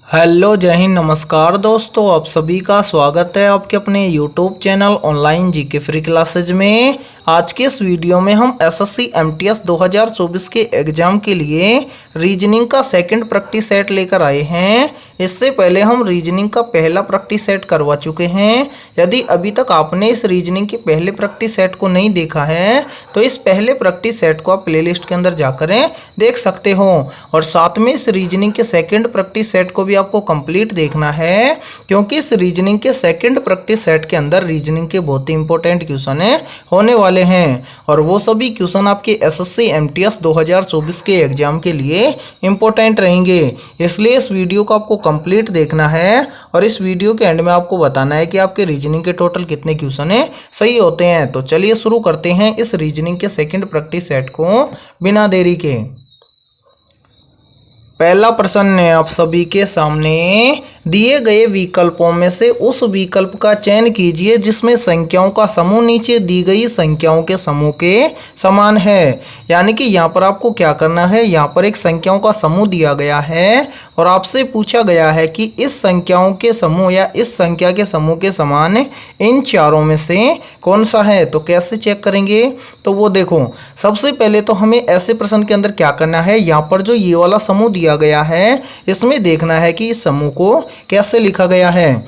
Hello जय हिंद नमस्कार दोस्तों, आप सभी का स्वागत है आपके अपने YouTube channel online GK free classes में। आज के इस वीडियो में हम एसएससी एमटीएस 2024 के एग्ज़ाम के लिए रीजनिंग का सेकंड प्रैक्टिस सेट लेकर आए हैं। इससे पहले हम रीजनिंग का पहला प्रैक्टिस सेट करवा चुके हैं। यदि अभी तक आपने इस रीजनिंग के पहले प्रैक्टिस सेट को नहीं देखा है तो इस पहले प्रैक्टिस सेट को आप प्लेलिस्ट के अंदर जाकर देख सकते हो, और साथ में इस रीजनिंग के सेकंड प्रैक्टिस सेट को भी आपको कंप्लीट देखना है, क्योंकि इस रीजनिंग के सेकंड प्रैक्टिस सेट के अंदर रीजनिंग के बहुत ही इंपॉर्टेंट क्वेश्चन होने वाले हैं, और वो सभी क्वेश्चन आपके एसएससी एमटीएस 2024 के एग्जाम के लिए इंपॉर्टेंट रहेंगे। इसलिए इस वीडियो को आपको कंप्लीट देखना है, और इस वीडियो के एंड में आपको बताना है कि आपके रीजनिंग के टोटल कितने क्वेश्चन सही होते हैं। तो चलिए शुरू करते हैं इस रीजनिंग के सेकंड प्रैक्टिस सेट को बिना देरी के। पहला प्रश्न है आप सभी के सामने, दिए गए विकल्पों में से उस विकल्प का चयन कीजिए जिसमें संख्याओं का समूह नीचे दी गई संख्याओं के समूह के समान है। यानी कि यहाँ पर आपको क्या करना है, यहाँ पर एक संख्याओं का समूह दिया गया है और आपसे पूछा गया है कि इस संख्याओं के समूह या इस संख्या के समूह के समान इन चारों में से कौन सा है। तो कैसे चेक करेंगे, तो वो देखो, सबसे पहले तो हमें ऐसे प्रश्न के अंदर क्या करना है, यहाँ पर जो ये वाला समूह दिया गया है इसमें देखना है कि इस समूह को कैसे लिखा गया है।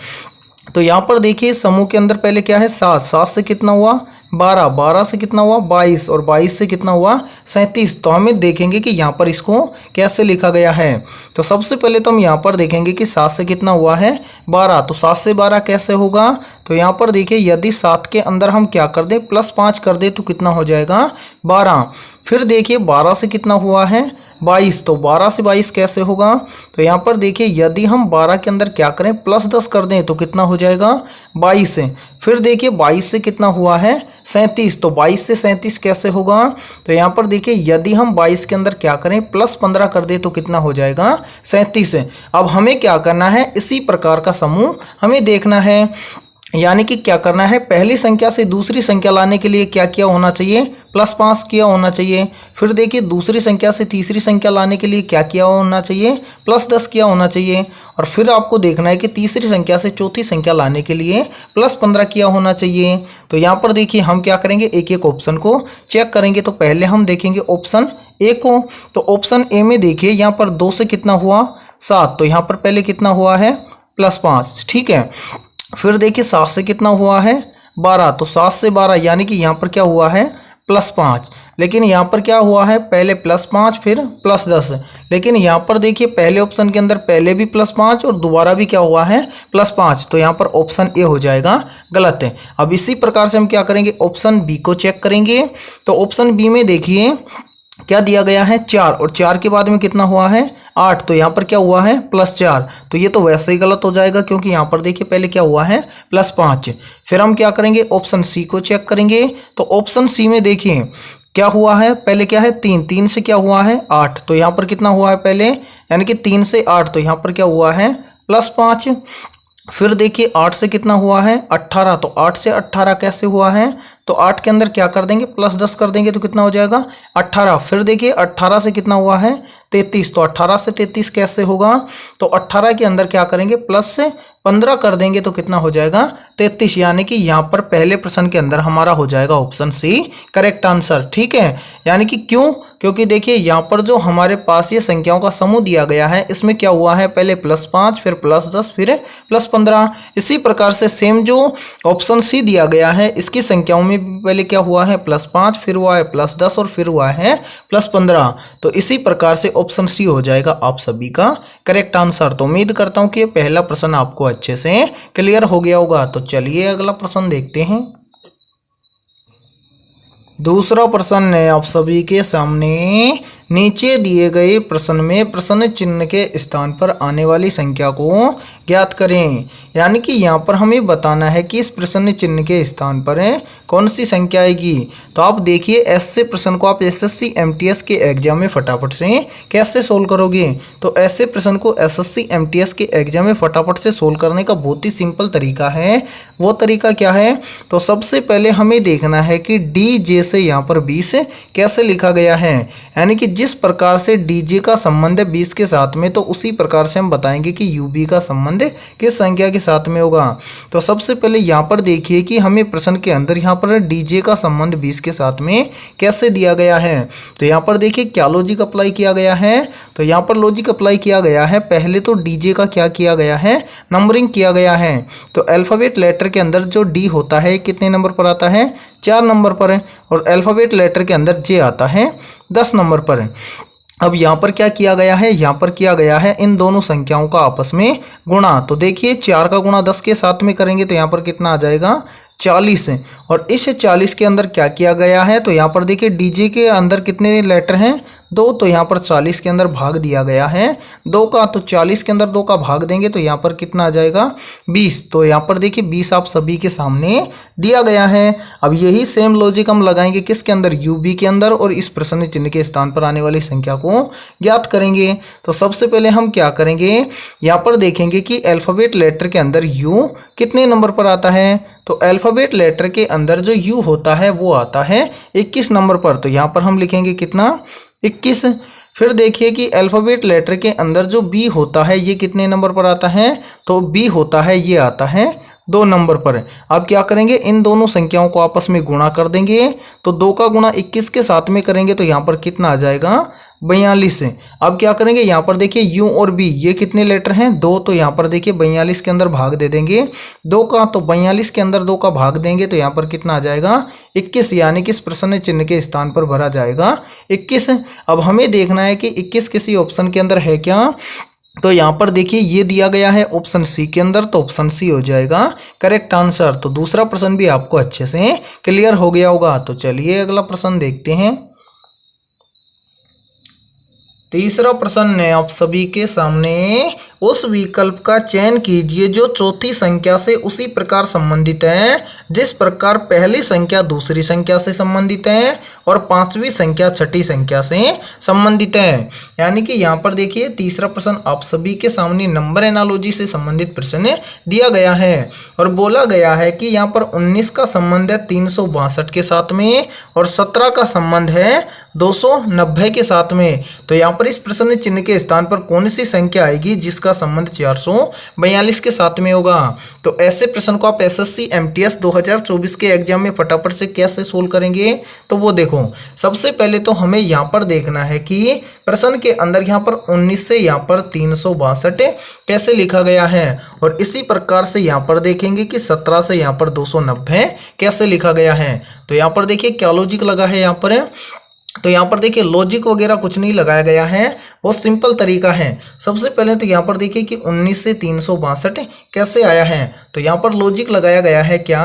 तो यहाँ पर देखिए समूह के अंदर पहले क्या है, 7, 7 से कितना हुआ 12, 12 से कितना हुआ 22, और 22 से कितना हुआ 37। तो हमें देखेंगे कि यहाँ पर इसको कैसे लिखा गया है। तो सबसे पहले तो हम यहाँ पर देखेंगे कि 7 से कितना हुआ है 12, तो 7 से 12 कैसे होगा। तो यहाँ पर देखिए यदि 7 के अंदर हम क्या कर दें, +5 कर दें तो कितना हो जाएगा 12। फिर देखिए 12 से कितना हुआ है 22, तो 12 से 22 कैसे होगा। तो यहाँ पर देखिए यदि हम 12 के अंदर क्या करें +10 कर दें तो कितना हो जाएगा 22। फिर देखिए 22 से कितना हुआ है 37, तो 22 से 37 कैसे होगा। तो यहाँ पर देखिए यदि हम 22 के अंदर क्या करें +15 कर दें तो कितना हो जाएगा 37। अब हमें क्या करना है, इसी प्रकार का समूह हमें देखना है। यानी कि क्या करना है, पहली संख्या से दूसरी संख्या लाने के लिए क्या किया होना चाहिए, +5 किया होना चाहिए। फिर देखिए दूसरी संख्या से तीसरी संख्या लाने के लिए क्या किया होना चाहिए, +10 किया होना चाहिए। और फिर आपको देखना है कि तीसरी संख्या से चौथी संख्या लाने के लिए +15 किया होना चाहिए। तो यहाँ पर देखिए हम क्या करेंगे, एक एक ऑप्शन को चेक करेंगे। तो पहले हम देखेंगे ऑप्शन ए को। तो ऑप्शन ए में देखिए यहाँ पर 2 से कितना हुआ 7, तो यहाँ पर पहले कितना हुआ है +5, ठीक है। फिर देखिए 7 से कितना हुआ है 12, तो 7 से 12 यानी कि यहाँ पर क्या हुआ है +5। लेकिन यहाँ पर क्या हुआ है, पहले +5 फिर +10। लेकिन यहाँ पर देखिए पहले ऑप्शन के अंदर पहले भी +5 और दोबारा भी क्या हुआ है +5, तो यहाँ पर ऑप्शन ए हो जाएगा गलत है। अब इसी प्रकार से हम क्या करेंगे, ऑप्शन बी को चेक करेंगे। तो ऑप्शन बी में देखिए क्या दिया गया है 4, और 4 के बाद में कितना हुआ है 8, तो यहाँ पर क्या हुआ है +4। तो ये तो वैसे ही गलत हो जाएगा, क्योंकि यहाँ पर देखिए पहले क्या हुआ है +5। फिर हम क्या करेंगे, ऑप्शन सी को चेक करेंगे। तो ऑप्शन सी में देखिए क्या हुआ है, पहले क्या है 3, 3 से क्या हुआ है 8, तो यहाँ पर कितना हुआ है पहले, यानी कि 3 से 8, तो यहाँ पर क्या हुआ है +5। फिर देखिए 8 से कितना हुआ है 18, तो 8 से 18 कैसे हुआ है, तो 8 के अंदर क्या कर देंगे +10 कर देंगे तो कितना हो जाएगा 18। फिर देखिए 18 से कितना हुआ है 33, तो 18 से 33 कैसे होगा। तो 18 के अंदर क्या करेंगे +15 कर देंगे तो कितना हो जाएगा 33। यानी कि यहाँ पर पहले प्रश्न के अंदर हमारा हो जाएगा ऑप्शन सी करेक्ट आंसर, ठीक है। यानी कि क्यों, क्योंकि देखिए यहाँ पर जो हमारे पास ये संख्याओं का समूह दिया गया है इसमें क्या हुआ है, पहले +5 फिर +10 फिर +15। इसी प्रकार से सेम जो ऑप्शन सी दिया गया है इसकी संख्याओं में भी पहले क्या हुआ है +5 फिर हुआ है +10 और फिर हुआ है +15। तो इसी प्रकार से ऑप्शन सी हो जाएगा आप सभी का करेक्ट आंसर। तो उम्मीद करता हूँ कि ये पहला प्रश्न आपको अच्छे से क्लियर हो गया होगा। तो चलिए अगला प्रश्न देखते हैं। दूसरा प्रश्न है आप सभी के सामने, नीचे दिए गए प्रश्न में प्रश्न चिन्ह के स्थान पर आने वाली संख्या को ज्ञात करें। यानी कि यहाँ पर हमें बताना है कि इस प्रश्न चिन्ह के स्थान पर कौन सी संख्या आएगी। तो आप देखिए ऐसे प्रश्न को आप एसएससी एमटीएस के एग्जाम में फटाफट से कैसे सोल्व करोगे। तो ऐसे प्रश्न को एसएससी एमटीएस के एग्जाम में फटाफट से सोल्व करने का बहुत ही सिंपल तरीका है। वो तरीका क्या है, तो सबसे पहले हमें देखना है कि डी जे से यहाँ पर 20 कैसे लिखा गया है। यानी कि जिस प्रकार से डीजे का संबंध है 20 के साथ में, तो उसी प्रकार से हम बताएंगे कि यूबी का संबंध किस संख्या के साथ में होगा। तो सबसे पहले यहाँ पर देखिए कि हमें प्रश्न के अंदर यहाँ पर डीजे का संबंध 20 के साथ में कैसे दिया गया है। तो यहाँ पर देखिए क्या लॉजिक अप्लाई किया गया है। तो यहाँ पर लॉजिक अप्लाई किया गया है, पहले तो डीजे का क्या किया गया है, नंबरिंग किया गया है। तो अल्फ़ाबेट लेटर के अंदर जो डी होता है कितने नंबर पर आता है, 4 नंबर पर है, और अल्फ़ाबेट लेटर के अंदर जे आता है 10 नंबर पर है। अब यहाँ पर क्या किया गया है, यहाँ पर किया गया है इन दोनों संख्याओं का आपस में गुणा। तो देखिए 4 का गुणा 10 के साथ में करेंगे तो यहाँ पर कितना आ जाएगा, 40 है। और इस 40 के अंदर क्या किया गया है, तो यहाँ पर देखिए डीजे के अंदर कितने लेटर हैं, 2, तो यहाँ पर 40 के अंदर भाग दिया गया है 2 का। तो 40 के अंदर 2 का भाग देंगे तो यहाँ पर कितना आ जाएगा, 20। तो यहाँ पर देखिए 20 आप सभी के सामने दिया गया है। अब यही सेम लॉजिक हम लगाएंगे किसके अंदर, यूबी के अंदर, और इस प्रश्न चिन्ह के स्थान पर आने वाली संख्या को ज्ञात करेंगे। तो सबसे पहले हम क्या करेंगे, यहाँ पर देखेंगे कि अल्फ़ाबेट लेटर के अंदर यू कितने नंबर पर आता है। तो अल्फ़ाबेट लेटर के अंदर जो यू होता है वो आता है 21 नंबर पर। तो यहाँ पर हम लिखेंगे कितना, 21। फिर देखिए कि अल्फ़ाबेट लेटर के अंदर जो बी होता है ये कितने नंबर पर आता है, तो बी होता है ये आता है 2 नंबर पर। अब क्या करेंगे, इन दोनों संख्याओं को आपस में गुणा कर देंगे। तो 2 का गुणा 21 के साथ में करेंगे तो यहाँ पर कितना आ जाएगा, 42 है। अब क्या करेंगे, यहाँ पर देखिए यू और बी ये कितने लेटर हैं, 2, तो यहाँ पर देखिए 42 के अंदर भाग दे देंगे 2 का। तो 42 के अंदर 2 का भाग देंगे तो यहाँ पर कितना आ जाएगा, 21, यानी कि इस प्रश्न चिन्ह के स्थान पर भरा जाएगा 21। अब हमें देखना है कि 21 किसी ऑप्शन के अंदर है क्या। तो यहाँ पर देखिए ये दिया गया है ऑप्शन सी के अंदर, तो ऑप्शन सी हो जाएगा करेक्ट आंसर। तो दूसरा प्रश्न भी आपको अच्छे से क्लियर हो गया होगा। तो चलिए अगला प्रश्न देखते हैं। तीसरा प्रश्न है आप सभी के सामने, उस विकल्प का चयन कीजिए जो चौथी संख्या से उसी प्रकार संबंधित है जिस प्रकार पहली संख्या दूसरी संख्या से संबंधित है और पांचवी संख्या छठी संख्या से संबंधित है। यानी कि यहाँ पर देखिए तीसरा प्रश्न आप सभी के सामने नंबर एनालॉजी से संबंधित प्रश्न दिया गया है और बोला गया है कि यहाँ पर 19 का संबंध है 362 के साथ में और 17 का संबंध है 290 के साथ में। तो यहाँ पर इस प्रश्न चिन्ह के स्थान पर कौन सी संख्या आएगी जिसका संबंध 442 के साथ में होगा। तो ऐसे प्रश्न को आप एसएससी एमटीएस 2024 के एग्जाम में फटाफट से कैसे सोल्व करेंगे, तो वो देखो सबसे पहले तो हमें यहाँ पर देखना है कि प्रश्न के अंदर यहाँ पर 19 से यहाँ पर 362 कैसे लिखा गया है और इसी प्रकार से यहाँ पर देखेंगे कि 17 से यहाँ पर 290 कैसे लिखा गया है। तो यहाँ पर देखिए क्या लॉजिक लगा है यहाँ पर तो यहाँ पर देखिए लॉजिक वगैरह कुछ नहीं लगाया गया है, बहुत सिंपल तरीका है। सबसे पहले तो यहाँ पर देखिए कि 19 से 362 कैसे आया है। तो यहाँ पर लॉजिक लगाया गया है क्या,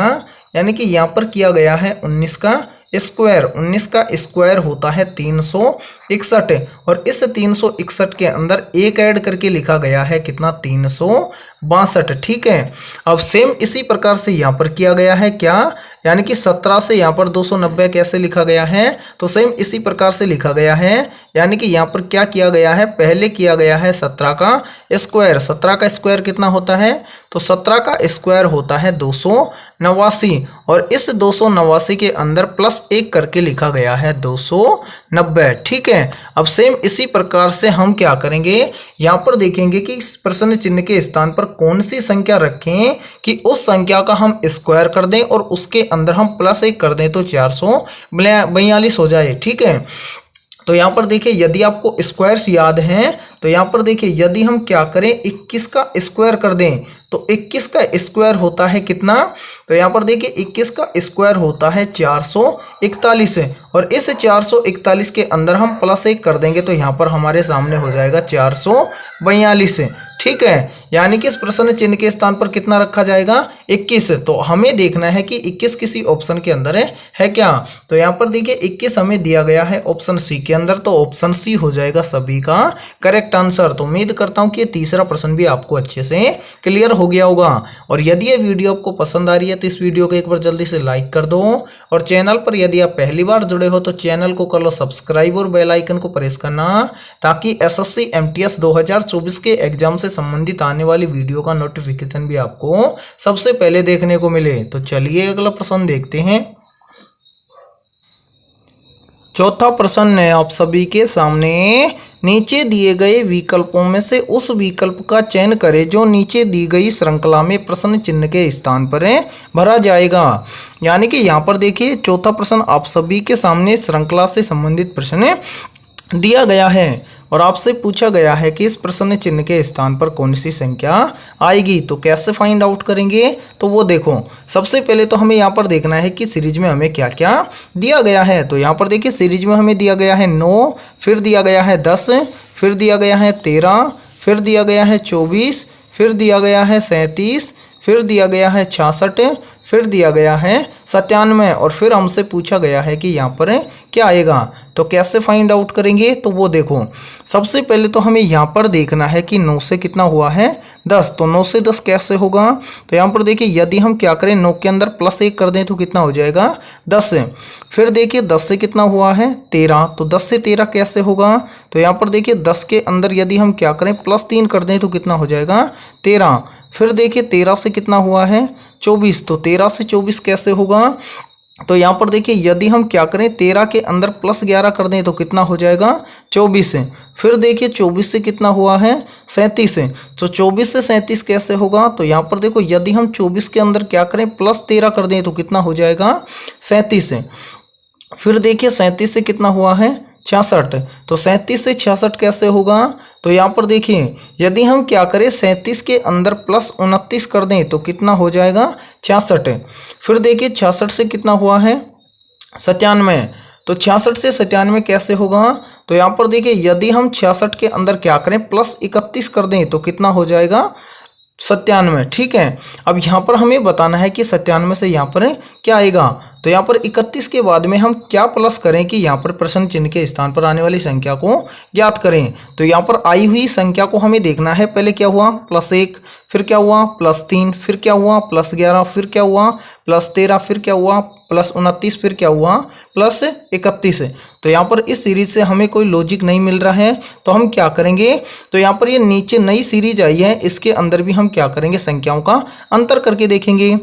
यानी कि यहाँ पर किया गया है 19 का स्क्वायर। 19 का स्क्वायर होता है 361 और इस 361 के अंदर एक ऐड करके लिखा गया है कितना 362। ठीक है। अब सेम इसी प्रकार से यहाँ पर किया गया है क्या, यानी कि 17 से यहाँ पर 290 कैसे लिखा गया है, तो सेम इसी प्रकार से लिखा गया है। यानी कि यहाँ पर क्या किया गया है, पहले किया गया है 17 का स्क्वायर। 17 का स्क्वायर कितना होता है, तो 17 का स्क्वायर होता है 289 और इस 289 के अंदर प्लस 1 करके लिखा गया है 290। ठीक है। अब सेम इसी प्रकार से हम क्या करेंगे, यहाँ पर देखेंगे कि इस प्रश्न चिन्ह के स्थान पर कौन सी संख्या रखें कि उस संख्या का हम स्क्वायर कर दें और उसके अंदर हम प्लस 1 कर दें तो 442 हो जाए। ठीक है। तो यहाँ पर देखिए यदि आपको स्क्वायर्स याद हैं तो यहाँ पर देखिए यदि हम क्या करें 21 का स्क्वायर कर दें तो 21 का स्क्वायर होता है कितना, तो यहाँ पर देखिए 21 का स्क्वायर होता है 441 और इस 441 के अंदर हम प्लस 1 कर देंगे तो यहाँ पर हमारे सामने हो जाएगा 442। ठीक है। यानी कि इस प्रश्न चिन्ह के स्थान पर कितना रखा जाएगा 21। तो हमें देखना है कि 21 किसी ऑप्शन के अंदर है क्या। तो यहाँ पर देखिए 21 हमें दिया गया है ऑप्शन सी के अंदर, तो ऑप्शन सी हो जाएगा सभी का करेक्ट आंसर। तो उम्मीद करता हूँ कि तीसरा प्रश्न भी आपको अच्छे से क्लियर हो गया होगा। और यदि ये वीडियो आपको पसंद आ रही है तो इस वीडियो को एक बार जल्दी से लाइक कर दो और चैनल पर यदि आप पहली बार जुड़े हो तो चैनल को कर लो सब्सक्राइब और बेल आइकन को प्रेस करना ताकि एसएससी एमटीएस 2024 के एग्जाम से संबंधित आने वाली वीडियो का नोटिफिकेशन भी आपको सबसे पहले देखने को मिले। तो चलिए अगला प्रश्न देखते हैं। चौथा प्रश्न है आप सभी के सामने, नीचे दिए गए विकल्पों में से उस विकल्प का चयन करें जो नीचे दी गई श्रृंखला में प्रश्न चिन्ह के स्थान पर भरा जाएगा। यानी कि यहाँ पर देखिए चौथा प्रश्न आप सभी के सामने श्रृंखला से संबंधित प्रश्न दिया गया है और आपसे पूछा गया है कि इस प्रश्न चिन्ह के स्थान पर कौन सी संख्या आएगी। तो कैसे फाइंड आउट करेंगे, तो वो देखो सबसे पहले तो हमें यहाँ पर देखना है कि सीरीज में हमें क्या क्या दिया गया है। तो यहाँ पर देखिए सीरीज में हमें दिया गया है 9, फिर दिया गया है 10, फिर दिया गया है 13, फिर दिया गया है 24, फिर दिया गया है 37, फिर दिया गया है 66, फिर दिया गया है 97 और फिर हमसे पूछा गया है कि यहाँ पर क्या आएगा। तो कैसे फाइंड आउट करेंगे, तो वो देखो सबसे पहले तो हमें यहाँ पर देखना है कि 9 से कितना हुआ है 10। तो 9 से 10 कैसे होगा, तो यहाँ पर देखिए यदि हम क्या करें 9 के अंदर +1 कर दें तो कितना हो जाएगा 10। फिर देखिए 10 से कितना हुआ है 13, तो 10 से 13 कैसे होगा, तो यहाँ पर देखिए 10 के अंदर यदि हम क्या करें +3 कर दें तो कितना हो जाएगा 13। फिर देखिए 13 से कितना हुआ है 24, तो 13 से 24 कैसे होगा, तो यहाँ पर देखिए यदि हम क्या करें 13 के अंदर +11 कर दें तो कितना हो जाएगा 24। फिर देखिए 24 से कितना हुआ है 37, तो 24 से 37 कैसे होगा, तो यहाँ पर देखो यदि हम 24 के अंदर क्या करें +13 कर दें तो कितना हो जाएगा 37। फिर देखिए 37 से कितना हुआ है 66, तो 37 से 66 कैसे होगा, तो यहाँ पर देखिए यदि हम क्या करें 37 के अंदर +29 कर दें तो कितना हो जाएगा 66। फिर देखिए 66 से कितना हुआ है 97, तो 66 से 97 कैसे होगा, तो यहाँ पर देखिए यदि हम 66 के अंदर क्या करें +31 कर दें तो कितना हो जाएगा 97। ठीक है, अब यहाँ पर हमें बताना है कि 97 से यहाँ पर क्या आएगा। तो यहाँ पर 31 के बाद में हम क्या प्लस करें कि यहाँ पर प्रश्न चिन्ह के स्थान पर आने वाली संख्या को ज्ञात करें। तो यहाँ पर आई हुई संख्या को हमें देखना है, पहले क्या हुआ +1, फिर क्या हुआ +3, फिर क्या हुआ +11, फिर क्या हुआ +13, फिर क्या हुआ +29, फिर क्या हुआ +31। तो यहाँ पर इस सीरीज से हमें कोई लॉजिक नहीं मिल रहा है, तो हम क्या करेंगे, तो यहाँ पर ये नीचे नई सीरीज आई है, इसके अंदर भी हम क्या करेंगे संख्याओं का अंतर करके देखेंगे।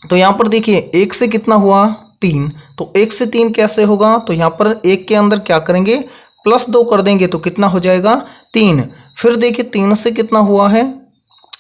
तो यहाँ पर देखिए 1 से कितना हुआ 3, तो 1 से 3 कैसे होगा, तो यहाँ पर 1 के अंदर क्या करेंगे +2 कर देंगे तो कितना हो जाएगा 3। फिर देखिए 3 से कितना हुआ है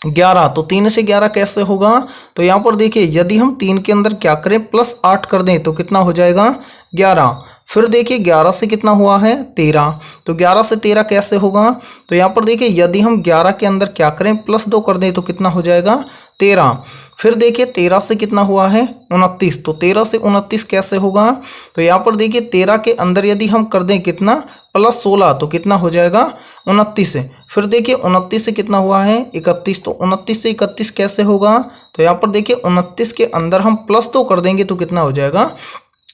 11, तो 3 से 11 कैसे होगा, तो यहाँ पर देखिए यदि हम 3 के अंदर क्या करें +8 कर दें तो कितना हो जाएगा 11। फिर देखिए 11 से कितना हुआ है 13, तो 11 से 13 कैसे होगा, तो यहाँ पर देखिए यदि हम 11 के अंदर क्या करें +2 कर दें तो कितना हो जाएगा 13। फिर देखिए 13 से कितना हुआ है 29, तो 13 से 29 कैसे होगा, तो यहाँ पर देखिए 13 के अंदर यदि हम कर दें कितना +16 तो कितना हो जाएगा 29। फिर देखिए 29 से कितना हुआ है 31, तो 29 से 31 कैसे होगा, तो यहाँ पर देखिए 29 के अंदर हम +2 कर देंगे तो कितना हो जाएगा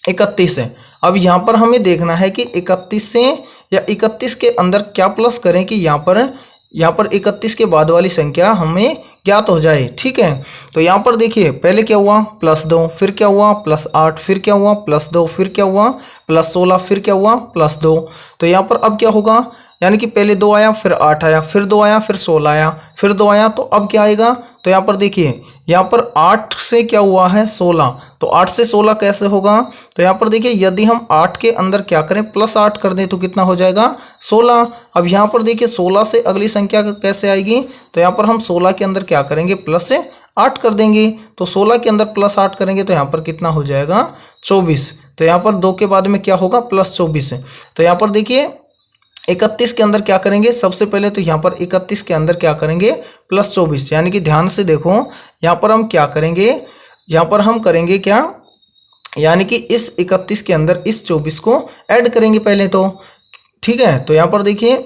31। अब यहाँ पर हमें देखना है कि 31 से या 31 के अंदर क्या प्लस करें कि यहाँ पर 31 के बाद वाली संख्या हमें ज्ञात हो जाए। ठीक है, तो यहाँ पर देखिए पहले क्या हुआ +2, फिर क्या हुआ +8, फिर क्या हुआ +2, फिर क्या हुआ +16, फिर क्या हुआ +2। तो यहाँ पर अब क्या होगा, यानी कि पहले 2 आया, फिर 8 आया, फिर 2 आया, फिर 16 आया, फिर 2 आया, तो अब क्या आएगा, तो यहाँ पर देखिए यहाँ पर 8 से क्या हुआ है 16, तो 8 से 16 कैसे होगा, तो यहाँ पर देखिए यदि हम 8 के अंदर क्या करें +8 कर दें तो कितना हो जाएगा 16। अब यहाँ पर देखिए 16 से अगली संख्या कैसे आएगी, तो यहाँ पर हम 16 के अंदर क्या करेंगे +8 कर देंगे, तो 16 के अंदर +8 करेंगे तो यहाँ पर कितना हो जाएगा 24। तो यहाँ पर 2 के बाद में क्या होगा +24। तो यहाँ पर देखिए 31 के अंदर क्या करेंगे, सबसे पहले तो यहाँ पर 31 के अंदर क्या करेंगे +24, यानी कि ध्यान से देखो यहाँ पर हम क्या करेंगे, यहाँ पर हम करेंगे क्या, यानी कि इस 31 के अंदर इस 24 को ऐड करेंगे पहले तो। ठीक है, तो यहाँ पर देखिए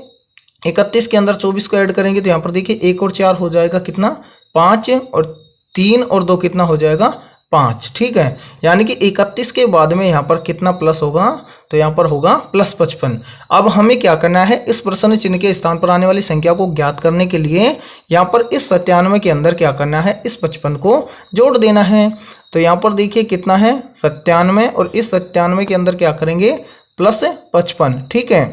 31 के अंदर 24 को ऐड करेंगे तो यहाँ पर देखिए 1 और 4 हो जाएगा कितना 5, और 3 और 2 कितना हो जाएगा 5। ठीक है, यानी कि 31 के बाद में यहाँ पर कितना प्लस होगा, तो यहाँ पर होगा +55। अब हमें क्या करना है, इस प्रश्न चिन्ह के स्थान पर आने वाली संख्या को ज्ञात करने के लिए यहाँ पर इस 97 के अंदर क्या करना है, इस 55 को जोड़ देना है। तो यहाँ पर देखिए कितना है 97, और इस 97 के अंदर क्या करेंगे +55। ठीक है,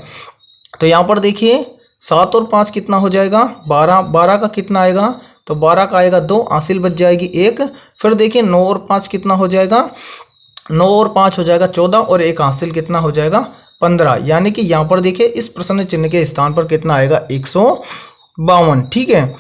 तो यहाँ पर देखिए 7 और 5 कितना हो जाएगा 12, 12 का कितना आएगा, तो 12 का आएगा 2, हासिल बच जाएगी 1। फिर देखिए 9 और 5 कितना हो जाएगा 9 और 5 हो जाएगा 14 और एक हासिल कितना हो जाएगा 15। यानी कि यहाँ पर देखिए इस प्रश्न चिन्ह के स्थान पर कितना आएगा 152। ठीक है,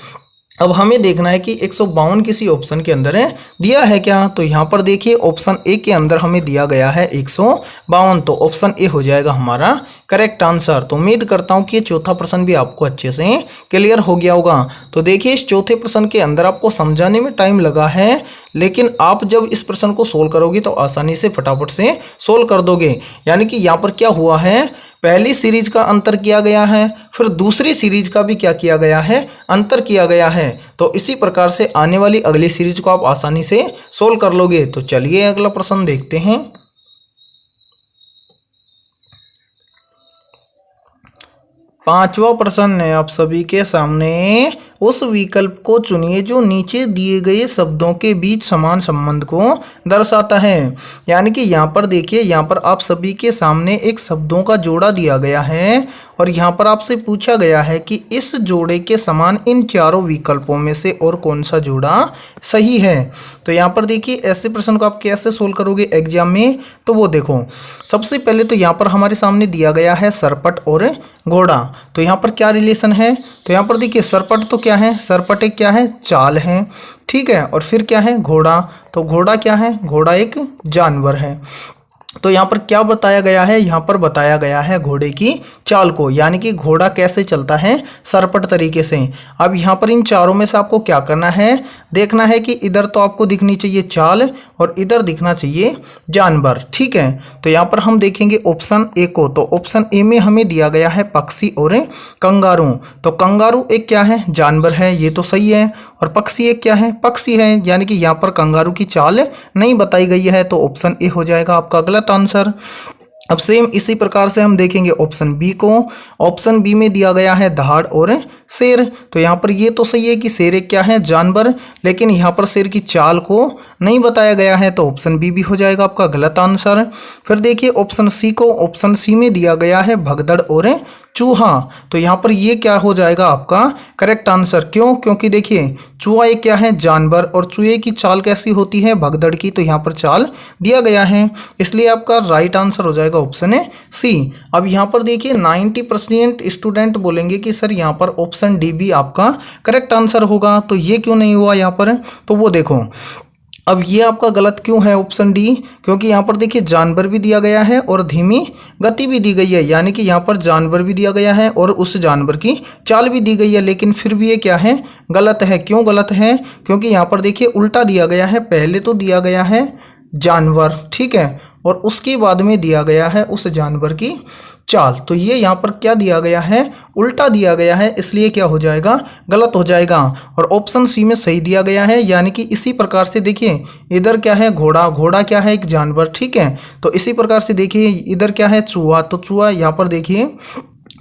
अब हमें देखना है कि 152 किसी ऑप्शन के अंदर है दिया है क्या। तो यहाँ पर देखिए ऑप्शन ए के अंदर हमें दिया गया है 152, तो ऑप्शन ए हो जाएगा हमारा करेक्ट आंसर। तो उम्मीद करता हूँ कि ये चौथा प्रश्न भी आपको अच्छे से क्लियर हो गया होगा। तो देखिए इस चौथे प्रश्न के अंदर आपको समझाने में टाइम लगा है, लेकिन आप जब इस प्रश्न को सोल्व करोगे तो आसानी से फटाफट से सोल्व कर दोगे। यानी कि यहाँ पर क्या हुआ है, पहली सीरीज का अंतर किया गया है, फिर दूसरी सीरीज का भी क्या किया गया है, अंतर किया गया है। तो इसी प्रकार से आने वाली अगली सीरीज को आप आसानी से सोल्व कर लोगे। तो चलिए अगला प्रश्न देखते हैं। पांचवा प्रश्न है आप सभी के सामने। उस विकल्प को चुनिए जो नीचे दिए गए शब्दों के बीच समान संबंध को दर्शाता है। यानी कि यहाँ पर देखिए, यहाँ पर आप सभी के सामने एक शब्दों का जोड़ा दिया गया है और यहाँ पर आपसे पूछा गया है कि इस जोड़े के समान इन चारों विकल्पों में से और कौन सा जोड़ा सही है। तो यहाँ पर देखिए ऐसे प्रश्न को आप कैसे सोल्व करोगे एग्जाम में, तो वो देखो सबसे पहले तो यहाँ पर हमारे सामने दिया गया है सरपट और घोड़ा। तो यहाँ पर क्या रिलेशन है, तो यहाँ पर देखिए सरपट तो क्या है, सरपट एक क्या है, चाल है। ठीक है, और फिर क्या है, घोड़ा। तो घोड़ा क्या है, घोड़ा एक जानवर है। तो यहाँ पर क्या बताया गया है, यहाँ पर बताया गया है घोड़े की चाल को, यानी कि घोड़ा कैसे चलता है, सरपट तरीके से। अब यहाँ पर इन चारों में से आपको क्या करना है, देखना है कि इधर तो आपको दिखनी चाहिए चाल और इधर दिखना चाहिए जानवर। ठीक है, तो यहाँ पर हम देखेंगे ऑप्शन ए को। तो ऑप्शन ए में हमें दिया गया है पक्षी और कंगारू। तो कंगारू एक क्या है, जानवर है, ये तो सही है। और पक्षी एक क्या है, पक्षी है, यानी कि यहाँ पर कंगारू की चाल नहीं बताई गई है। तो ऑप्शन ए हो जाएगा आपका गलत आंसर। अब सेम इसी प्रकार से हम देखेंगे ऑप्शन बी को। ऑप्शन बी में दिया गया है दहाड़ और शेर। तो यहाँ पर ये तो सही है कि शेर एक क्या है, जानवर, लेकिन यहाँ पर शेर की चाल को नहीं बताया गया है। तो ऑप्शन बी भी हो जाएगा आपका गलत आंसर। फिर देखिए ऑप्शन सी को। ऑप्शन सी में दिया गया है भगदड़ और चूहा। तो यहाँ पर ये क्या हो जाएगा आपका करेक्ट आंसर। क्यों, क्योंकि देखिए चूहा एक क्या है, जानवर, और चूहे की चाल कैसी होती है, भगदड़ की। तो यहाँ पर चाल दिया गया है, इसलिए आपका राइट आंसर हो जाएगा ऑप्शन है सी। अब यहाँ पर देखिए 90% स्टूडेंट बोलेंगे कि सर यहाँ पर ऑप्शन डी भी आपका करेक्ट आंसर होगा। तो ये क्यों नहीं हुआ यहाँ पर, तो वो देखो अब ये आपका गलत क्यों है ऑप्शन डी, क्योंकि यहाँ पर देखिए जानवर भी दिया गया है और धीमी गति भी दी गई है। यानी कि यहाँ पर जानवर भी दिया गया है और उस जानवर की चाल भी दी गई है, लेकिन फिर भी ये क्या है, गलत है। क्यों गलत है, क्योंकि यहाँ पर देखिए उल्टा दिया गया है। पहले तो दिया गया है जानवर, ठीक है, और उसके बाद में दिया गया है उस जानवर की चाल। तो ये यहाँ पर क्या दिया गया है, उल्टा दिया गया है, इसलिए क्या हो जाएगा, गलत हो जाएगा। और ऑप्शन सी में सही दिया गया है। यानी कि इसी प्रकार से देखिए इधर क्या है, घोड़ा, घोड़ा क्या है, एक जानवर। ठीक है, तो इसी प्रकार से देखिए इधर क्या है, चूहा। तो चूहा यहाँ पर देखिए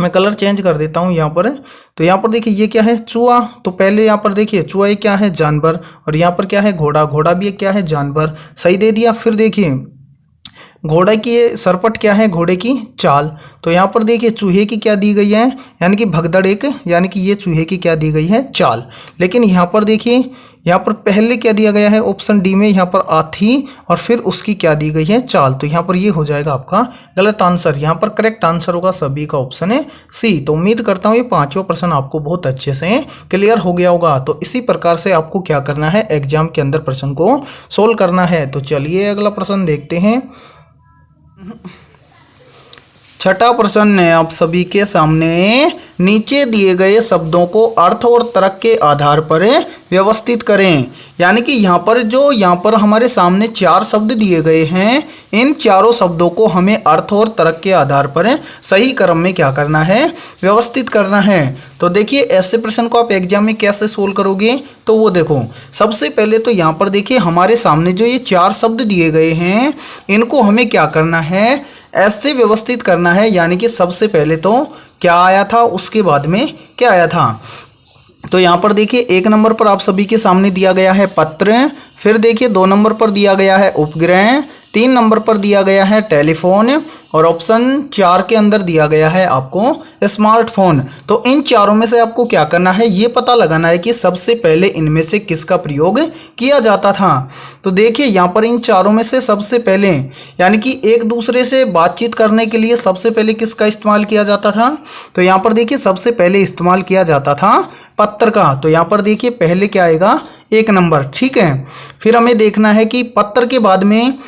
मैं कलर चेंज कर देता हूँ यहाँ पर। तो यहाँ पर देखिए ये क्या है, चूहा। तो पहले यहाँ पर देखिए चूहा एक क्या है, जानवर, और यहाँ पर क्या है, घोड़ा, घोड़ा भी एक क्या है, जानवर। सही दे दिया। फिर देखिए घोड़े की सरपट क्या है, घोड़े की चाल। तो यहाँ पर देखिए चूहे की क्या दी गई है, यानी कि भगदड़ एक, यानी कि ये चूहे की क्या दी गई है, चाल। लेकिन यहाँ पर देखिए यहाँ पर पहले क्या दिया गया है ऑप्शन डी में, यहाँ पर हाथी, और फिर उसकी क्या दी गई है, चाल। तो यहाँ पर ये हो जाएगा आपका गलत आंसर। यहाँ पर करेक्ट आंसर होगा सभी का ऑप्शन है सी। तो उम्मीद करता हूँ ये पांचवा प्रश्न आपको बहुत अच्छे से क्लियर हो गया होगा। तो इसी प्रकार से आपको क्या करना है, एग्जाम के अंदर प्रश्न को सोल्व करना है। तो चलिए अगला प्रश्न देखते हैं। छठा प्रश्न है आप सभी के सामने। नीचे दिए गए शब्दों को अर्थ और तर्क के आधार पर व्यवस्थित करें। यानी कि यहाँ पर हमारे सामने 4 शब्द दिए गए हैं। इन चारों शब्दों को हमें अर्थ और तर्क के आधार पर सही क्रम में क्या करना है, व्यवस्थित करना है। तो देखिए ऐसे प्रश्न को आप एग्जाम में कैसे सोल्व करोगे, तो वो देखो सबसे पहले तो यहाँ पर देखिए हमारे सामने जो ये 4 शब्द दिए गए हैं, इनको हमें क्या करना है, ऐसे व्यवस्थित करना है। यानी कि सबसे पहले तो क्या आया था, उसके बाद में क्या आया था। तो यहाँ पर देखिए 1 नंबर पर आप सभी के सामने दिया गया है पत्र। फिर देखिए 2 नंबर पर दिया गया है उपग्रह। 3 नंबर पर दिया गया है टेलीफोन और ऑप्शन 4 के अंदर दिया गया है आपको स्मार्टफोन। तो इन चारों में से आपको क्या करना है, ये पता लगाना है कि सबसे पहले इनमें से किसका प्रयोग किया जाता था। तो देखिए यहाँ पर इन चारों में से सबसे पहले यानी कि एक दूसरे से बातचीत करने के लिए सबसे पहले किसका इस्तेमाल किया जाता था, तो यहाँ पर देखिए सबसे पहले इस्तेमाल किया जाता था पत्र का। तो यहाँ पर देखिए पहले क्या आएगा, 1 नंबर, ठीक है। फिर हमें देखना है कि पत्र के बाद में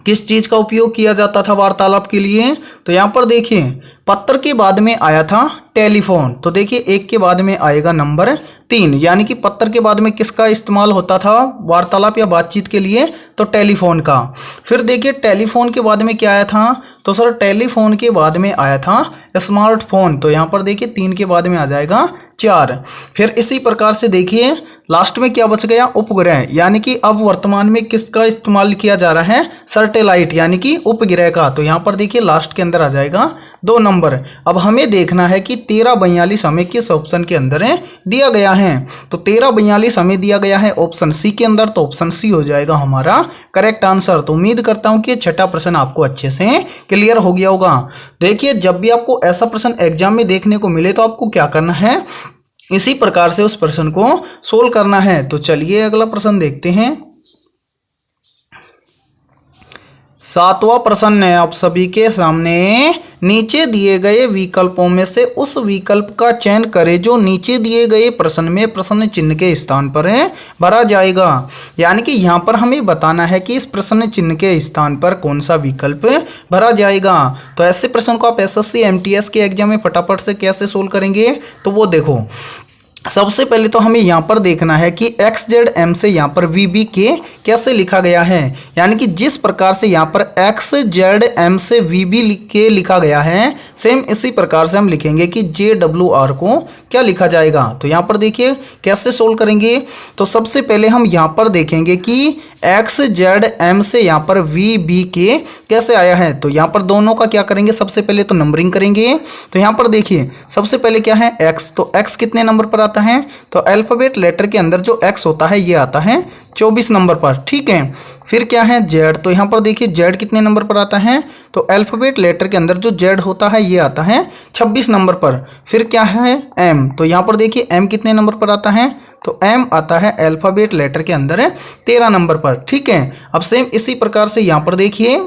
किस चीज़ का उपयोग किया जाता था वार्तालाप के लिए। तो यहाँ पर देखिए पत्र के बाद में आया था टेलीफोन। तो देखिए 1 के बाद में आएगा नंबर 3, यानी कि पत्र के बाद में किसका इस्तेमाल होता था वार्तालाप या बातचीत के लिए, तो टेलीफोन का। फिर देखिए टेलीफोन के बाद में क्या आया था, तो सर टेलीफोन के बाद में आया था स्मार्टफोन। तो यहाँ पर देखिए 3 के बाद में आ जाएगा 4। फिर इसी प्रकार से देखिए लास्ट में क्या बच गया, उपग्रह, यानी कि अब वर्तमान में किसका इस्तेमाल किया जा रहा है, सैटेलाइट यानी कि उपग्रह का। तो यहाँ पर देखिए लास्ट के अंदर आ जाएगा 2 नंबर। अब हमें देखना है कि 1342 हमें किस ऑप्शन के अंदर दिया गया है। तो 1342 हमें दिया गया है ऑप्शन सी के अंदर, तो ऑप्शन सी हो जाएगा हमारा करेक्ट आंसर। तो उम्मीद करता हूं कि छठा प्रश्न आपको अच्छे से क्लियर हो गया होगा। देखिए जब भी आपको ऐसा प्रश्न एग्जाम में देखने को मिले तो आपको क्या करना है, इसी प्रकार से उस प्रश्न को सोल्व करना है। तो चलिए अगला प्रश्न देखते हैं। 7वां प्रश्न है आप सभी के सामने, नीचे दिए गए विकल्पों में से उस विकल्प का चयन करें जो नीचे दिए गए प्रश्न में प्रश्न चिन्ह के स्थान पर भरा जाएगा। यानी कि यहाँ पर हमें बताना है कि इस प्रश्न चिन्ह के स्थान पर कौन सा विकल्प भरा जाएगा। तो ऐसे प्रश्न को आप एसएससी एमटीएस के एग्जाम में फटाफट से कैसे सोल्व करेंगे, तो वो देखो सबसे पहले तो हमें यहाँ पर देखना है कि एक्स जेड एम से यहाँ पर वी बी के कैसे लिखा गया है। यानी कि जिस प्रकार से यहाँ पर एक्स जेड एम से वी बी के लिखा गया है, सेम इसी प्रकार से हम लिखेंगे कि जे डब्ल्यू आर को क्या लिखा जाएगा। तो यहाँ पर देखिए कैसे सोल्व करेंगे। तो सबसे पहले हम यहाँ पर देखेंगे कि एक्स जेड एम से यहाँ पर वी बी के कैसे आया है। तो यहाँ पर दोनों का क्या करेंगे, सबसे पहले तो नंबरिंग करेंगे। तो यहाँ पर देखिए सबसे पहले क्या है एक्स, तो एक्स कितने नंबर पर आता है, तो अल्फाबेट लेटर के अंदर जो एक्स होता है ये आता है 24 नंबर पर, ठीक है। फिर क्या है जेड, तो यहाँ पर देखिए जेड कितने नंबर पर आता है, तो अल्फाबेट लेटर के अंदर जो जेड होता है ये आता है 26 नंबर पर। फिर क्या है एम, तो यहाँ पर देखिए एम कितने नंबर पर आता है, तो एम आता है अल्फाबेट लेटर के अंदर 13 नंबर पर, ठीक है। अब सेम इसी प्रकार से यहाँ पर देखिए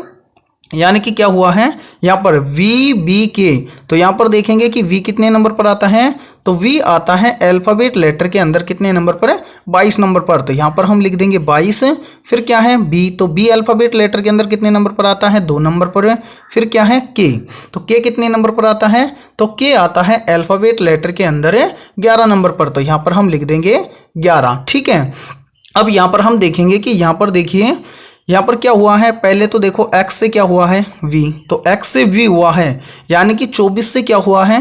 यानी कि क्या हुआ है यहाँ पर वी बी के, तो यहाँ पर देखेंगे कि वी कितने नंबर पर आता है, तो वी आता है अल्फाबेट लेटर के अंदर कितने नंबर पर, 22 नंबर पर। तो यहाँ पर हम लिख देंगे 22। फिर क्या है बी, तो बी अल्फाबेट लेटर के अंदर कितने नंबर पर आता है, 2 नंबर पर। फिर क्या है के, तो के कितने नंबर पर आता है, तो के आता है अल्फाबेट लेटर के अंदर 11 नंबर पर। तो यहाँ पर हम लिख देंगे 11, ठीक है। अब यहाँ पर हम देखेंगे कि यहाँ पर देखिए यहाँ पर क्या हुआ है, पहले तो देखो x से क्या हुआ है v, तो x से v हुआ है, यानी कि 24 से क्या हुआ है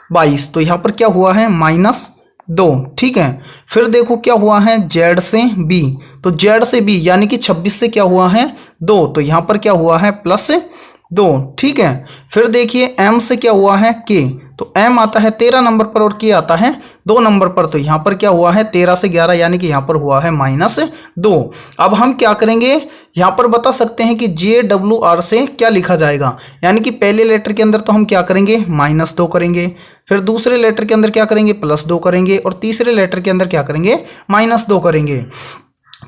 22, तो यहाँ पर क्या हुआ है -2, ठीक है। फिर देखो क्या हुआ है z से b, तो z से b यानी कि 26 से क्या हुआ है 2, तो यहाँ पर क्या हुआ है +2, ठीक है। फिर देखिए m से क्या हुआ है k, तो m आता है 13 नंबर पर और k आता है 2 नंबर पर। तो यहाँ पर क्या हुआ है 13 से 11 यानी कि यहाँ पर हुआ है -2। अब हम क्या करेंगे, यहाँ पर बता सकते हैं कि जे डब्ल्यू आर से क्या लिखा जाएगा। यानी कि पहले लेटर के अंदर तो हम क्या करेंगे -2 करेंगे, फिर दूसरे लेटर के अंदर क्या करेंगे +2 करेंगे, और तीसरे लेटर के अंदर क्या करेंगे -2 करेंगे।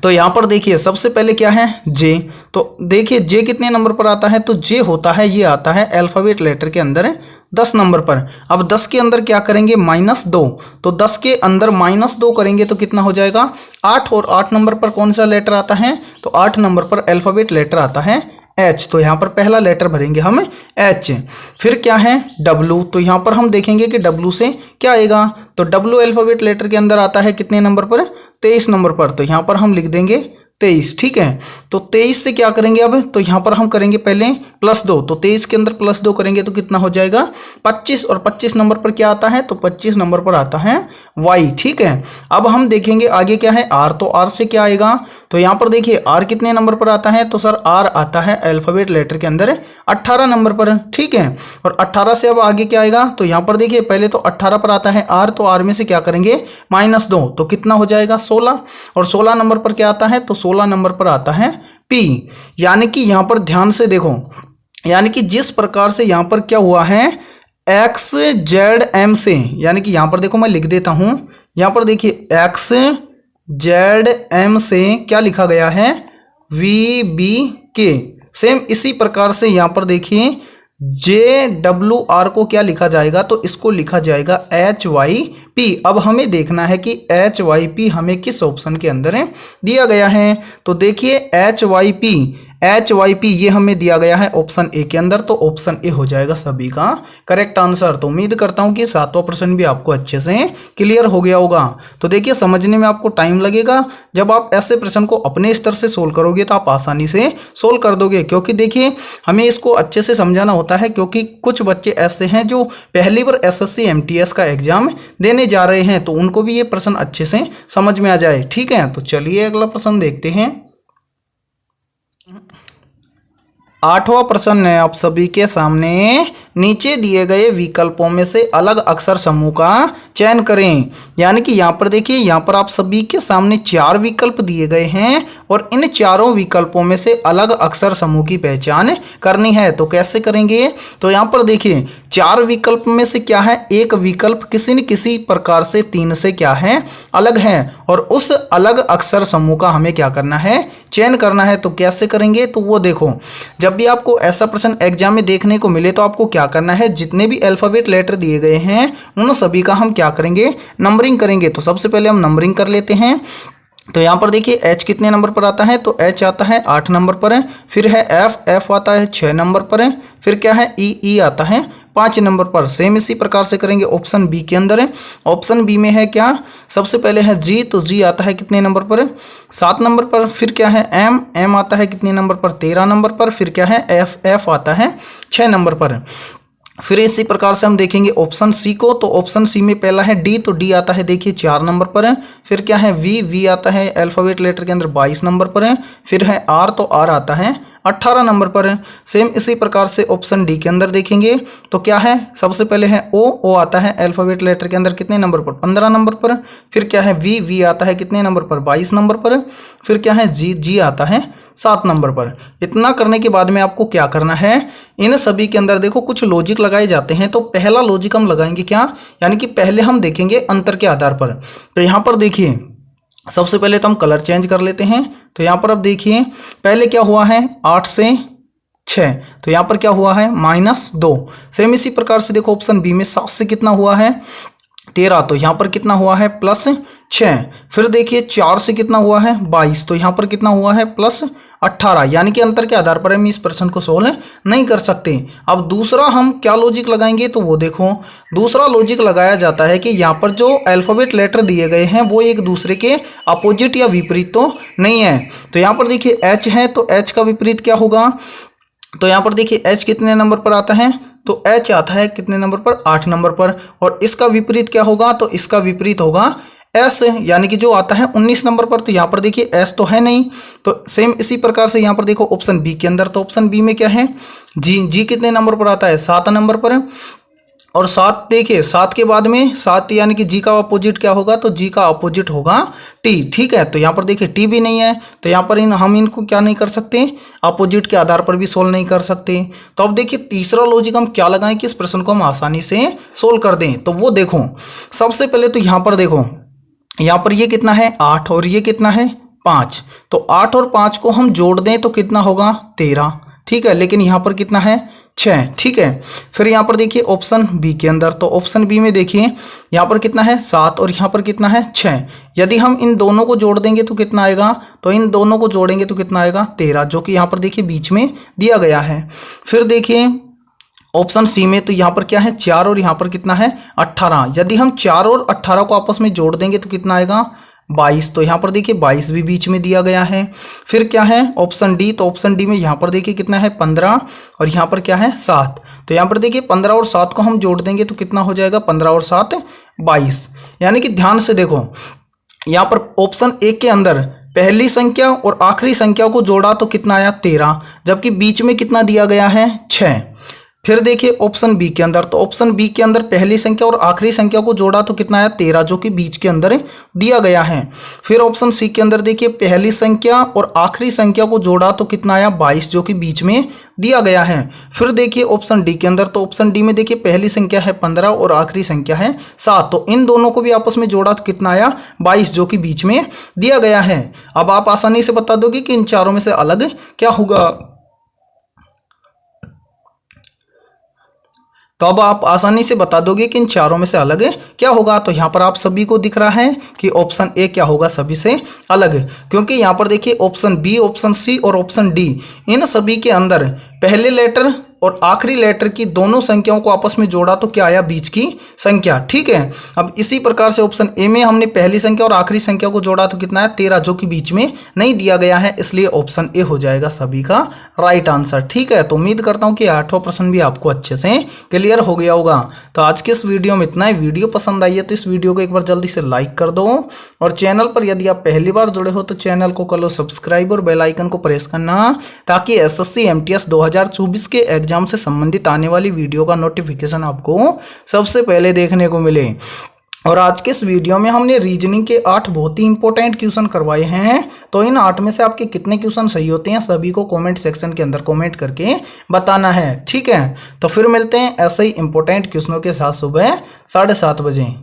तो यहाँ पर देखिए सबसे पहले क्या है जे, तो देखिए जे कितने नंबर पर आता है, तो जे होता है ये आता है अल्फाबेट लेटर के अंदर 10 नंबर पर। अब 10 के अंदर क्या करेंगे -2, तो 10 के अंदर -2 करेंगे तो कितना हो जाएगा 8, और 8 नंबर पर कौन सा लेटर आता है, तो 8 नंबर पर अल्फाबेट लेटर आता है H, तो यहाँ पर पहला लेटर भरेंगे हम H। फिर क्या है W, तो यहाँ पर हम देखेंगे कि W से क्या आएगा, तो W अल्फाबेट लेटर के अंदर आता है कितने नंबर पर, 23 नंबर पर। तो यहाँ पर हम लिख देंगे 23, ठीक है। तो 23 से क्या करेंगे अब, तो यहाँ पर हम करेंगे पहले +2, तो 23 के अंदर +2 करेंगे तो कितना हो जाएगा 25, और 25 नंबर पर क्या आता है, तो 25 नंबर पर आता है Y, ठीक है। अब हम देखेंगे आगे क्या है R, तो R से क्या आएगा, तो यहाँ पर देखिए R कितने नंबर पर आता है, तो सर R आता है अल्फाबेट लेटर के अंदर 18 नंबर पर, ठीक है। और 18 से अब आगे क्या आएगा, तो यहाँ पर देखिए पहले तो 18 पर आता है R, तो R में से क्या करेंगे -2, तो कितना हो जाएगा 16, और 16 नंबर पर क्या आता है, तो 16 नंबर पर आता है पी, यानी कि यहाँ पर ध्यान से देखो, यानी कि जिस प्रकार से यहाँ पर क्या हुआ है एक्स जेड एम से, यानी कि यहाँ पर देखो मैं लिख देता हूँ, यहाँ पर देखिए एक्स जेड एम से क्या लिखा गया है वी बी के। सेम इसी प्रकार से यहाँ पर देखिए जे डब्ल्यू आर को क्या लिखा जाएगा, तो इसको लिखा जाएगा एच वाई पी। अब हमें देखना है कि एच वाई पी हमें किस ऑप्शन के अंदर है दिया गया है। तो देखिए एच वाई पी ये हमें दिया गया है ऑप्शन ए के अंदर, तो ऑप्शन ए हो जाएगा सभी का करेक्ट आंसर। तो उम्मीद करता हूं कि 7वां प्रश्न भी आपको अच्छे से क्लियर हो गया होगा। तो देखिए समझने में आपको टाइम लगेगा, जब आप ऐसे प्रश्न को अपने स्तर से सोल्व करोगे तो आप आसानी से सोल्व कर दोगे, क्योंकि देखिए हमें इसको अच्छे से समझाना होता है, क्योंकि कुछ बच्चे ऐसे हैं जो पहली बार एसएससी एमटीएस का एग्जाम देने जा रहे हैं, तो उनको भी ये प्रश्न अच्छे से समझ में आ जाए। ठीक है, तो चलिए अगला प्रश्न देखते हैं। 8वां प्रश्न है आप सभी के सामने, नीचे दिए गए विकल्पों में से अलग अक्षर समूह का चयन करें। यानी कि यहाँ पर देखिए, यहाँ पर आप सभी के सामने 4 विकल्प दिए गए हैं और इन चारों विकल्पों में से अलग अक्षर समूह की पहचान करनी है। तो कैसे करेंगे, तो यहाँ पर देखिए 4 विकल्प में से क्या है, एक विकल्प किसी न किसी प्रकार से 3 से क्या है अलग है, और उस अलग अक्षर समूह का हमें क्या करना है चयन करना है। तो कैसे करेंगे, तो वो देखो, जब भी आपको ऐसा प्रश्न एग्जाम में देखने को मिले तो आपको क्या करना है, जितने भी अल्फाबेट लेटर दिए गए हैं उन सभी का हम क्या करेंगे नंबरिंग करेंगे। तो सबसे पहले हम नंबरिंग कर लेते हैं। तो यहाँ पर देखिए एच कितने नंबर पर आता है, तो एच आता है 8 नंबर पर, फिर है एफ आता है 6 नंबर पर, फिर क्या है ई आता है 5 नंबर पर। सेम इसी प्रकार से करेंगे ऑप्शन बी के अंदर। ऑप्शन बी में है क्या, सबसे पहले है जी, तो जी आता है कितने नंबर पर 7 नंबर पर, फिर क्या है एम आता है कितने नंबर पर 13 नंबर पर, फिर क्या है एफ आता है 6 नंबर पर। फिर इसी प्रकार से हम देखेंगे ऑप्शन सी को, तो ऑप्शन सी में पहला है डी, तो डी आता है देखिए 4 नंबर पर है, फिर क्या है वी आता है अल्फाबेट लेटर के अंदर 22 नंबर पर है, फिर है आर, तो आर आता है 18 नंबर पर है। सेम इसी प्रकार से ऑप्शन डी के अंदर देखेंगे तो क्या है, सबसे पहले है ओ आता है अल्फाबेट लेटर के अंदर कितने नंबर पर 15 नंबर पर, फिर क्या है वी आता है कितने नंबर पर 22 नंबर पर, फिर क्या है जी आता है 7 नंबर पर। इतना करने के बाद में आपको क्या करना है, इन सभी के अंदर देखो कुछ लॉजिक लगाए जाते हैं। तो पहला लॉजिक हम लगाएंगे क्या, यानी कि पहले हम देखेंगे अंतर के आधार पर। तो यहाँ पर देखिए सबसे पहले तो हम कलर चेंज कर लेते हैं। तो यहाँ पर अब देखिए पहले क्या हुआ है 8 से 6, तो यहाँ पर क्या हुआ है -2। सेम इसी प्रकार से देखो ऑप्शन बी में 7 से कितना हुआ है 13, तो यहाँ पर कितना हुआ है +6। फिर देखिए 4 से कितना हुआ है 22, तो यहाँ पर कितना हुआ है +18। यानी कि अंतर के आधार पर हम इस प्रश्न को सोल्व नहीं कर सकते। अब दूसरा हम क्या लॉजिक लगाएंगे, तो वो देखो दूसरा लॉजिक लगाया जाता है कि यहाँ पर जो अल्फाबेट लेटर दिए गए हैं वो एक दूसरे के अपोजिट या विपरीत तो नहीं है। तो यहाँ पर देखिए एच है, तो एच का विपरीत क्या होगा, तो यहाँ पर देखिए एच कितने नंबर पर आता है, तो एच आता है कितने नंबर पर 8 नंबर पर, और इसका विपरीत क्या होगा, तो इसका विपरीत होगा एस, यानी कि जो आता है 19 नंबर पर। तो यहाँ पर देखिए एस तो है नहीं, तो सेम इसी प्रकार से यहाँ पर देखो ऑप्शन बी के अंदर, तो ऑप्शन बी में क्या है जी कितने नंबर पर आता है 7 नंबर पर, और 7 देखिए 7 के बाद में 7 यानी कि जी का अपोजिट क्या होगा, तो जी का अपोजिट होगा टी। ठीक है, तो यहाँ पर देखिए टी भी नहीं है, तो यहाँ पर हम इनको क्या नहीं कर सकते, अपोजिट के आधार पर भी सोल्व नहीं कर सकते। तो अब देखिए तीसरा लॉजिक हम क्या लगाएं कि इस प्रश्न को हम आसानी से सोल्व कर दें। तो वो देखो सबसे पहले तो यहाँ पर देखो, यहाँ पर ये कितना है 8 और ये कितना है 5, तो 8 और 5 को हम जोड़ दें तो कितना होगा 13। ठीक है, लेकिन यहाँ पर कितना है 6। ठीक है, फिर यहाँ पर देखिए ऑप्शन बी के अंदर, तो ऑप्शन बी में देखिए यहाँ पर कितना है 7 और यहाँ पर कितना है 6। यदि हम इन दोनों को जोड़ देंगे तो कितना आएगा, तो इन दोनों को जोड़ेंगे तो कितना आएगा 13, जो कि यहाँ पर देखिए बीच में दिया गया है। फिर देखिए ऑप्शन सी में, तो यहाँ पर क्या है 4 और यहाँ पर कितना है 18। यदि हम 4 और 18 को आपस में जोड़ देंगे तो कितना आएगा 22, तो यहाँ पर देखिए 22 भी बीच में दिया गया है। फिर क्या है ऑप्शन डी, तो ऑप्शन डी में यहाँ पर देखिए कितना है 15 और यहाँ पर क्या है 7, तो यहाँ पर देखिए 15 और 7 को हम जोड़ देंगे तो कितना हो जाएगा 15 और 7 22। यानी कि ध्यान से देखो यहाँ पर ऑप्शन ए के अंदर पहली संख्या और आखिरी संख्या को जोड़ा तो कितना आया 13, जबकि बीच में कितना दिया गया है 6। फिर देखिए ऑप्शन बी के अंदर, तो ऑप्शन बी के अंदर पहली संख्या और आखिरी संख्या को जोड़ा तो कितना आया 13, जो कि बीच के अंदर दिया गया है। फिर ऑप्शन सी के अंदर देखिए पहली संख्या और आखिरी संख्या को जोड़ा तो कितना आया 22, जो कि बीच में दिया गया है। फिर देखिए ऑप्शन डी के अंदर, तो ऑप्शन डी में देखिए पहली संख्या है 15 और आखिरी संख्या है 7, तो इन दोनों को भी आपस में जोड़ा तो कितना आया 22, जो कि बीच में दिया गया है। अब आप आसानी से बता दोगे कि इन चारों में से अलग क्या होगा। तो अब आप आसानी से बता दोगे कि इन चारों में से अलग क्या होगा। तो यहाँ पर आप सभी को दिख रहा है कि ऑप्शन ए क्या होगा सभी से अलग, क्योंकि यहाँ पर देखिए ऑप्शन बी, ऑप्शन सी और ऑप्शन डी, इन सभी के अंदर पहले लेटर और आखिरी लेटर की दोनों संख्याओं को आपस में जोड़ा तो क्या आया बीच की संख्या। ठीक है, अब इसी प्रकार से ऑप्शन ए में हमने पहली संख्या और आखिरी संख्या को जोड़ा तो कितना है 13, जो कि बीच में नहीं दिया गया है, इसलिए ऑप्शन ए हो जाएगा सभी का राइट आंसर। ठीक है, तो उम्मीद करता हूँ कि 8वां प्रश्न भी आपको अच्छे से क्लियर हो गया होगा। तो आज के इस वीडियो में इतना ही। वीडियो पसंद आई है तो इस वीडियो को एक बार जल्दी से लाइक कर दो, और चैनल पर यदि आप पहली बार जुड़े हो तो चैनल को कर लो सब्सक्राइब और बेल आइकन को प्रेस करना, ताकि एसएससी एमटीएस 2024 के एग्जाम से संबंधित आने वाली वीडियो का नोटिफिकेशन आपको सबसे पहले देखने को मिले। और आज के इस वीडियो में हमने रीजनिंग के 8 बहुत ही इंपॉर्टेंट क्वेश्चन करवाए हैं। तो इन 8 में से आपके कितने क्वेश्चन सही होते हैं सभी को कमेंट सेक्शन के अंदर कमेंट करके बताना है। ठीक है, तो फिर मिलते हैं ऐसे ही इंपॉर्टेंट क्वेश्चनों के साथ सुबह 7:30 बजे।